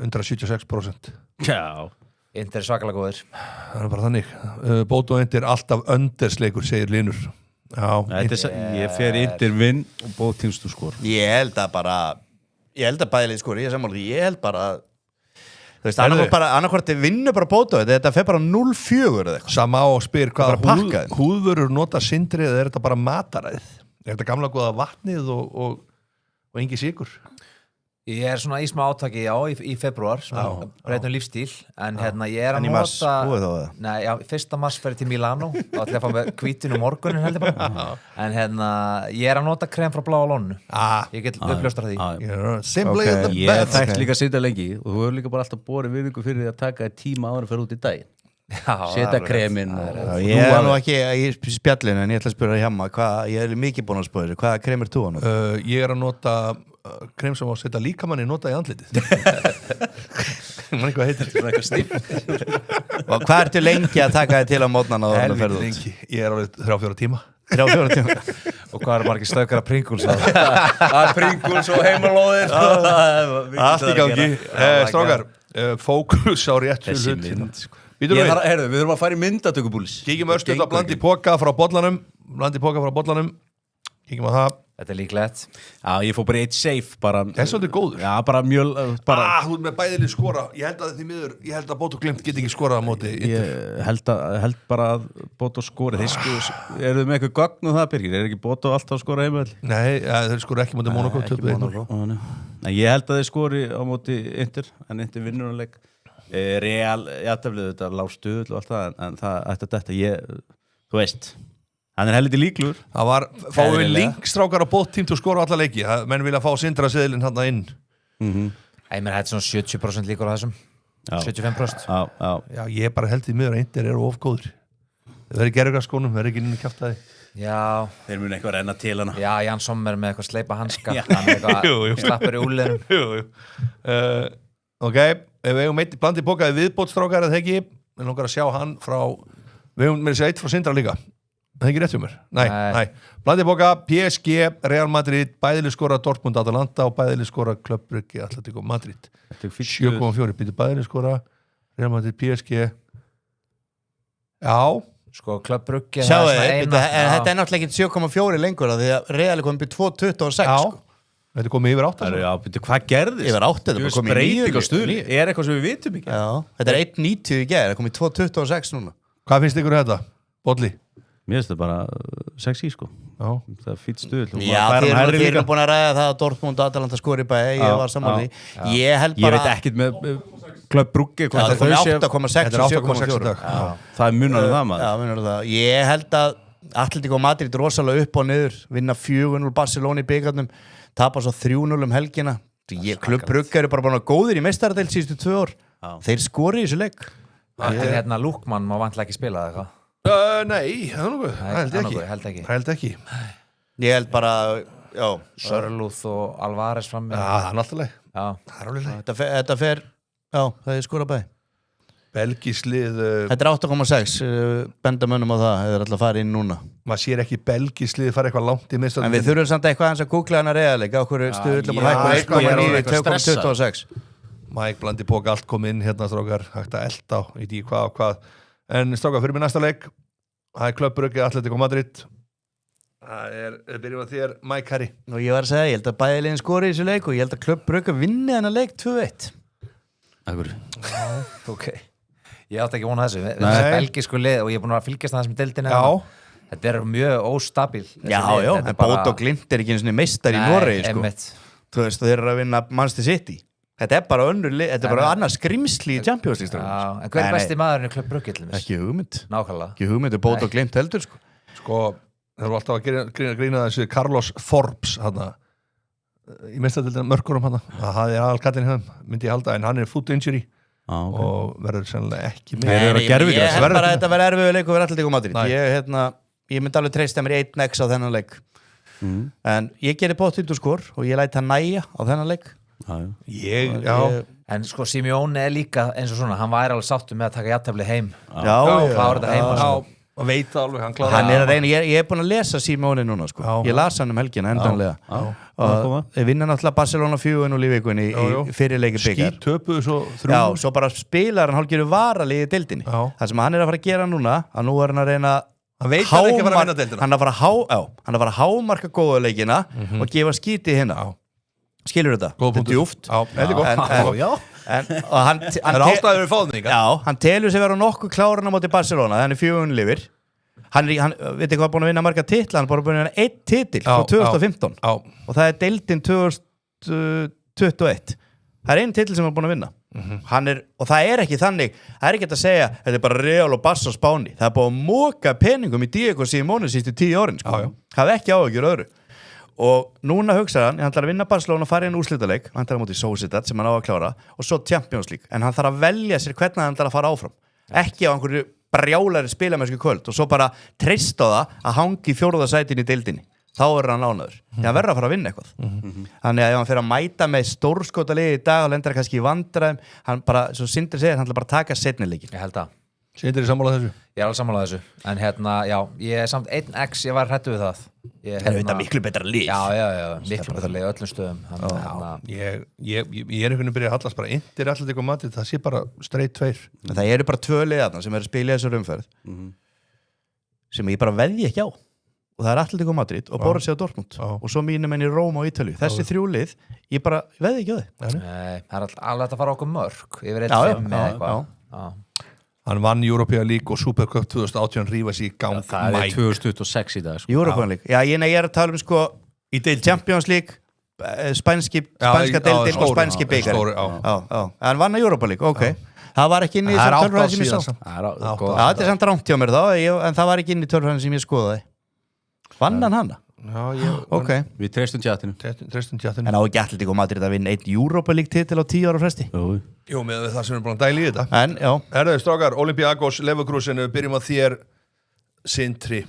176% Já Inter er svakalega góðir Það er bara þannig Bóto Inter alltaf undersleikur, segir Linur Ég fer Inter vinn og bóð týnstu skor Ég held að bæðilið skor, ég er sammála ég held bara þú veist, annarkvort vinnu bara Bóto þetta fer bara 0-4 eða eitthvað Sama á spyr hvaða húðvörur nota Sindri eða er þetta bara mataræð er þetta gamla góða vatnið og engi sigur Ég er svona í smá átaki í februar breytum lífstíl en hérna ég er að nota Nei, já, 1. mars fer ég til Milano þá ætla ég að fá með hvítinu morgunin heldur bara en hérna ég er að nota krem frá Bláa Lónu ég get uppljóstra því Ég þekkt líka að sitja lengi og þú hefur líka bara alltaf borið virðingu fyrir því að taka tíma áður að ferja út í daginn setja kremin Ég er nú ekki í spjallinu en ég ætla að spyrja hjá ég er mikið búin að spyrja hvaða krem er þú að nota? Ég er að nota krem sem á að setja líkamanni nota í andlitið Man eitthvað heitir þetta eitthvað stíf Og hvað ertu lengi að taka þig til á mótnana? Helviti lengi, ég er alveg 3-4 tíma 3-4 tíma Og hvað er margir stökkar að Pringles Pringles og heimalóðir Allt í gangi Strákar, fókus á rétt Við þurfum að fara í myndatökubúlis Kíkjum örstuð á blandi póka frá bollanum Kíkjum á það Þetta er líklegt Já, ég fór bara eitt safe Það er svolítið góður Já, bara mjöl Þú er með bæðilið skora Ég held að Bóto Glimt get ekki skorað á móti Ég held bara að Bóto skori Eru þið með eitthvað gögn um það, Birgir? Er ekki Bóto alltaf að skora heimöðli? Nei, þeir skori ekki móti Monaco Ég held að þeir skori á móti Inter en Inter vinnur að leik Real, játeflið þetta lág stuðl og allt það en það ætti að detta þú veist hann er heldur líklur það var, fáum við linkstrákar á bóttím til að skora alla leiki, menn vilja fá Sindra seðilinn hann inn Þetta er svona 70% líkur á þessum 75% Já, ég bara held í miður að Inter eru of góður það verður gerðugarskónum, það verður ekki inn í kjaftaði Já Þeir munu eitthvað renna til hana Já, Jan Sommer með eitthvað sleipa hanska hann eitthvað slappur í úllerum Ok, ef við hefum eitt blandið bókaði viðbótstrákar eða ekki, en langar að sjá hann frá við hefum með þessi eitt frá Sindra líka Það er ekki rétt hjá mér. Nei. Blandið boka, PSG, Real Madrid, bæðileg skora Dortmund, Atalanta og bæðileg skora Club Brugge, Atletico Madrid. 7,4 býtur bæðileg skora, Real Madrid, PSG. Já. Sko, Club Brugge... Sjáu þið, þetta náttúrulega ekki 7,4 lengur því að Real er komið 2,26 sko. Þetta komið yfir 8. Já, betur, hvað gerðist? Yfir 8, þetta er komið 9. Er eitthvað sem við vitum ekki? Já, þetta er 1,90 í gær, það er komið 2,26 núna. Hvað finnst ykkur þetta? Bolli? Mér finnst þetta bara sexy sko. Já. Það er fýtt stuð. Já, þeir eru búin að ræða það að Dortmund og Atalanta skori bæði, ég var saman því. Ég held bara... Ég veit ekkert með Club Brugge. Það er komið 8,6 og 7,4. Það er munar það maður. Já, munar það. Ég held að Atletico Madrid rosalega upp og niður, vinna 4-0 Barcelona í bikarnum, tapa svo 3-0 helgina. Club Brugge eru bara góðir í meistaradeild síðustu 2 ár. Þeir skori í þessu leik. Þetta er Lukman, má vantlega ekki spila það, eitthvað? Nei, það held ekki. Ég held bara, já, Sörlúð og Alvarez fram með. Já, það er alltaf leið. Já. Það er alveg leið. Þetta fer, já, það er skora bæði. Belgislið... Þetta er 8,6, benda mönnum á það, þeir ætla að fara inn núna. Maður sér ekki Belgislið fara eitthvað langt í mistað. En við þurfum samt eitthvað hans að googla hana reðalega, okkur stuðlum og hækkum 1,9, 2,26. Mike Blandi Pók allt kom inn hérna strákar, hægt að elda á, í því hvað og hvað. En strákar, fyrir mig næsta leik, það er Club Brugge, Atletico Madrid. Það er, byrjum að þér, Mike Harry. Og ég var að segja, ég held að bæði liðin skori í þessu leik og ég held að Club Brugge vinni þennan leik 2-1. Akkur. Ok. Ég átti ekki vona þessu. Þessi belgisku lið og ég er búin að fylgjast það sem deildin er. Já. Þetta er mjög óstabil. Já, en Bót og Glimt er ekki eins og meistar í Noregi, sko. Þú veist, þeir eru að vinna Manchester City. Þetta er bara önnur lið, þetta er bara annars skrimsli í Champions League. Já, en hver er besti maðurinn í Club Brugge til þess? Ekki hugmynd. Nákvæmlega. Ekki hugmynd, Bót og Glimt heldur, sko. Sko, þeir eru alltaf að grína þessu Carlos Forbes, hana, í mestadildina mörkurum hana. Það er aðalkallin hann, myndi ég halda, en hann er foot injury og verður sennilega ekki með. Ég held bara að þetta verður erfiður leikur fyrir Atletico Madrid. Ég myndi alveg treysta mér í 1x á þennan leik. En ég gerir bótt skor og ég læt hann næja á þennan leik. En sko Simeone er líka eins og svona, hann væri alveg sáttur með að taka jafntefli heim. Klára þetta heima. Og veit alveg, hann klára. Hann er að reyna, ég er búin að lesa Simeone núna, sko. Ég las hann helgina endanlega. Og ég vinna náttúrulega Barcelona 4-0 í vikunni í fyrirleiki byggar. Skít töpuðu svo 3. Já, svo bara spilar hann hálfgerðu varalið í deildinni. Það sem hann er að fara að gera núna, að nú er hann að reyna hann veit hann ekki að fara að vinna deildina. Hann er að fara að hámarka góða leikina og gefa skíti hérna. Skilur þetta? Þetta er djúft. Þetta er gott. Það er ástæður við fáðninga. Já, hann telur sig vera nokkuð klárun á móti Barcelona, þannig 4 lifir. Hann veit ekki hvað búin að vinna marga titla, hann bara búin að vinna 1 titil frá 2015 og það er deildin 2021. Það er 1 titil sem hann er búin að vinna. Og það er ekki þannig, það er ekki að segja þetta er bara Real og Barca á Spáni. Það er búin að móka peningum í Diego Simeone sístu 10 árin, sko. Það er ekki áhugjur öðru. Og núna hugsaði hann ætlar að vinna Barcelona og fara inn úrslitaleik, hann ætlar að móti Sociedad sem hann á að klára og svo Champions League, en hann þarf að velja sér hvernig hann ætlar að fara áfram, ekki á einhverju brjálari spilamennsku kvöld og svo bara treysta á það að hangi 4. sætin í deildinni, þá er hann lánaður því hann verður að fara að vinna eitthvað. Þannig að ef hann fer að mæta með stórskota liði í dag og lendir kannski í vandræðum, hann bara, svo Sindri segir, hann ætlar bara að taka seinni leikinn. Ég held að Sindri sammála þessu? Ég er alveg sammála þessu, en hérna, já, ég er samt 1x, ég var hræddur við það. Það er þetta miklu betra lið. Já, miklu betra lið, öllum stöðum. Ég er einhvern veginn að byrja að hallast bara Inter, Atletico Madrid, það sé bara straight 2. Það eru bara 2 lið þarna sem eru að spila í þessar umferð sem ég bara veðji ekki á. Og það er Atletico Madrid og Borussia Dortmund og svo mínum enn í Róm og Ítalíu. Þessi 3 lið, ég bara veðji ekki á þau. Nei, það er alveg að fara okkur mörg yfir 1-5 með eitthvað. Hann vann European League og Supercup 2018 rífa sig í gang. Það er 2026 í dag, sko. European League. Já, ég er að tala sko í Champions League, spænska deildin og spænski byggar. Hann vann að European League, ok. Það var ekki inn í þessar tölfræðin sem ég sá. Þetta er samt rangt hjá mér þá, en það var ekki inn í tölfræðin sem ég skoðaði. Vann hann hana? Ok. Við treystum tjatinu. En á ekki Atletico Madrid að vinna 1 Europa League titil á 10 ára fresti? Jú, með það sem við erum búin að dæla í þetta. En, já. Herðu, strákar, Olympiakos, Leverkusen, við byrjum að þér Sindri.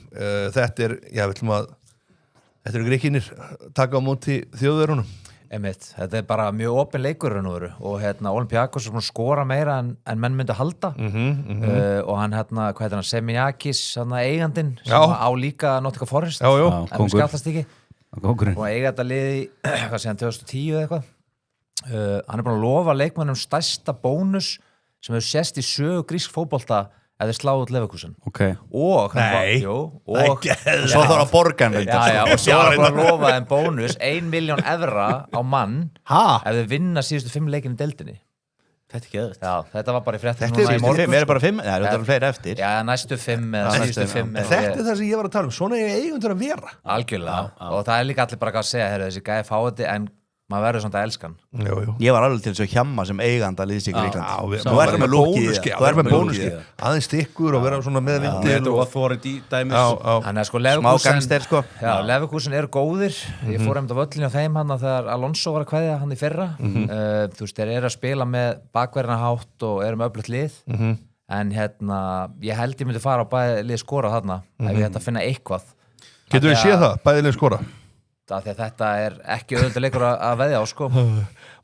Þetta er, já, við ætlum að þetta eru Gríkinir taka á móti þjóðverunum. Einmitt, þetta bara mjög opin leikur og Olympiakos skora meira en menn myndi halda og hann hvað heitir hann, Seminiakis eigandinn sem á líka Nottingham Forest en við skallast ekki og eiga þetta liði hvað segja 2010 eða eitthvað hann búin að lofa leikmönnum stærsta bónus sem hefur sést í sögu grísk fótbolta ef þeir sláðu út Leverkusen og svo þarf að borga hann og svo var hann að lofa þeim bónus 1 milljón evra á mann ef þeir vinna síðustu 5 leikinn í deildinni. Þetta er ekki öðvist. Já, þetta var bara í fréttum núna í morgun. Þetta er bara 5, það eru fleiri eftir. Já, næstu 5 eða síðustu 5. Þetta er það sem ég var að tala svona er eigundur að vera. Algjörlega, og það er líka allir bara að segja, þessi gæði fá þetta en maður verður svona að elska hann. Ég var alveg til þess að hjamma sem eiganda liðs í Gríkland. Þú er með bónuski aðeins stykkur og vera svona með vindir Þetta var Authority dæmis. Þannig að smá gangster Leverkusen eru góðir. Ég fór á völlinu á þeim hann þegar Alonso var að kveðja hann í fyrra. Þú veist, þeir eru að spila með bakverðinahátt og eru með öflugt lið en ég held ég myndi fara á bæði lið skora þarna ef ég hætti að finna eitthvað. Getur við séð það, bæði lið skora? Því að þetta er ekki auðvitað að veðja á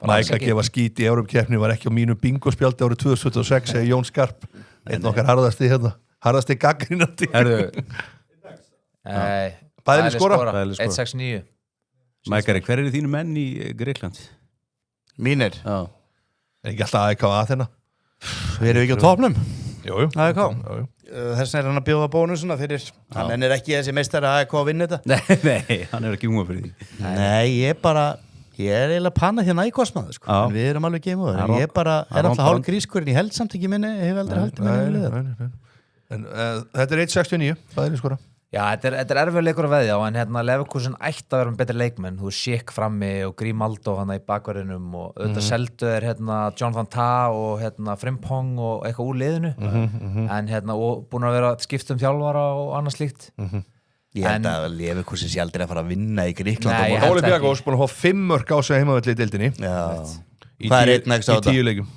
Mike að gefa skít í Evrópkeppni var ekki á mínu bingospjaldi árið 2026 eða Jón Skarp einn okkar harðasti gaggrínandi Bæðileg skora 169 Mike, hver eru þínu menn í Gríkland? Mínir? Já ekki alltaf AEK að Aþena Við erum ekki á topnum Jú AEK Þess vegna er hann að bjóða bónusuna fyrir hann er ekki þessi meistari að AEK að vinna þetta Nei, hann er ekki unga fyrir því Nei, ég er eiginlega panna hérna í kosmaðu en við erum alveg geimúður ég er alltaf hálf grískur en ég held samt ekki minni ég hef aldrei haldið minni En þetta er 1.69 bæðileg skora Já, þetta er erfið leikur að veðja á en Leverkusen ætti að vera með betri leikmenn þú Schick frammi og Grimaldo hann í bakverðinum og auðvitað seldu John Van Ta og Frimpong og eitthvað úr liðinu en og búin að vera skipt þjálfara og annað slíkt Ég held að Leverkusen sé aldrei að fara að vinna í Gríkland Olympiakos búin að fá 5 mörk á sig heimavelli í deildinni Hvað er 10 leikum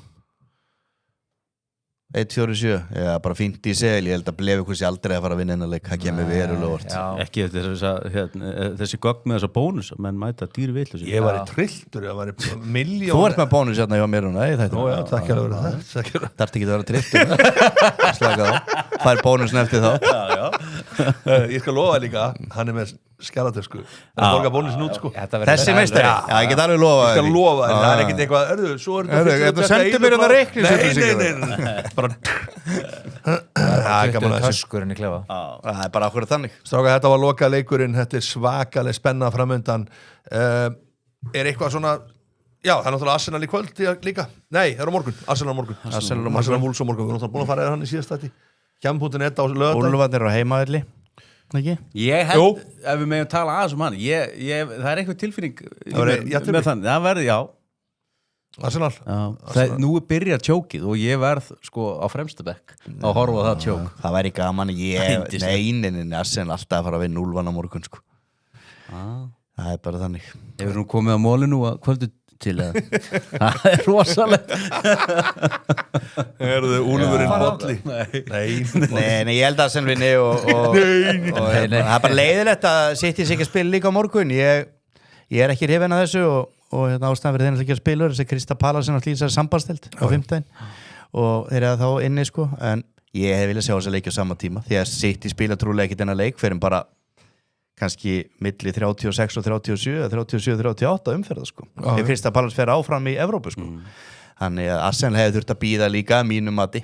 1-4-7, já, bara fínt í segil ég held að Leverkusen aldrei að fara að vinna hennar leik það kemur verulega orð ekki þessi gögn með þessa bónus menn mæta dýri villu ég var í trilltur, ég var í miljón Þú ert með bónus hérna hjá mér núna takk að vera það Þarf ekki að vera trilltur slaka á, fær bónusin eftir þá Ég skal lofa líka, hann er með skjalatösku það borga bónusin út sko Þessi meistari, já ég get alveg lofa Ég skal lofa, það er ekkert eitthvað svo er þetta sendur mér hérna reikning bara höskurinn í klefa það er bara okkur þannig Stráka, þetta var loka leikurinn þetta er svakaleg spenna framöndan er eitthvað svona já, það er náttúrulega Arsenal í kvöld líka nei, það er á morgun, Arsenal á morgun Arsenal Wolves á morgun, við erum náttúrulega búin að fara eða hann í síðastætti hjá.net á lögðan Úlfarnir á heimavelli ekki? Ég held, ef við meðum tala aðeins hann það er eitthvað tilfinning með þannig, það verði, já Arsenal Nú er byrjað tjókið og ég verð sko á fremstu bekk að horfa það tjók Það væri gaman Neinin Arsenal alltaf að fara að vinna Úlfan á morgun sko Það er bara þannig Hefur nú komið á mólinu að kvöldu til það er rosalegt Erðu Úlfurinn bolli? Nei, ég held að Arsenal vinni og það er bara leiðilegt að City sig ekki að spila líka á morgun ég er ekki hrifinn að þessu og ástæðan fyrir þeirra ekki að spila þessi Krista Palasen að hlýsa sambandstild á 15 og þeir eru þá inni sko en ég hef viljað sjá þess að leikja á sama tíma því að City spila trúlega ekki þennan leik fyrir bara kannski milli 36 og 37 eða 37-38 umferða sko ef Krista Palasen fer áfram í Evrópu sko þannig að Arsenal hefði þurft að bíða líka mínum mati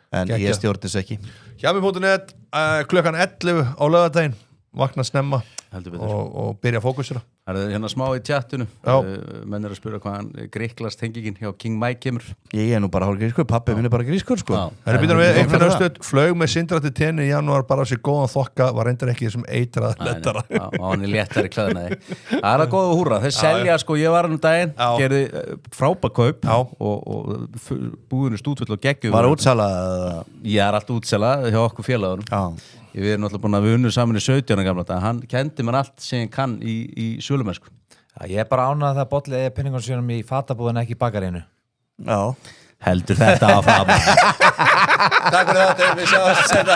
en ég stjórn þess ekki Hjá.net klukkan 11 á laugardaginn vakna snemma og byrja að fókusera Það er hérna smá í tjattinu menn er að spura hvaðan Gríklas tengingin hjá King Mike kemur Ég er nú bara hálf grískur, pappi minn er bara grískur sko Það er býtan við, einhvern östuð flög með Sindra tenni í janúar bara á sig góðan þokka var reyndar ekki þessum eitrað lettara og hann er léttari klæðinaði Það er að góða húrra, þeir selja sko ég var hann daginn, gerði frábakaup og búinu stútfull og geggjum Var útsala? Ég er allt útsala hjá okkur félagunum Við erum náttúrulega búin að við unnum saman í 17 gamla dag hann kendi mér allt sem ég kann í sölumennsku Ég er bara ánað að það bolli penningun sínum í fatabúðin ekki í bakarínu Já Heldur þetta að fara Takk fyrir þetta, við sjáum þetta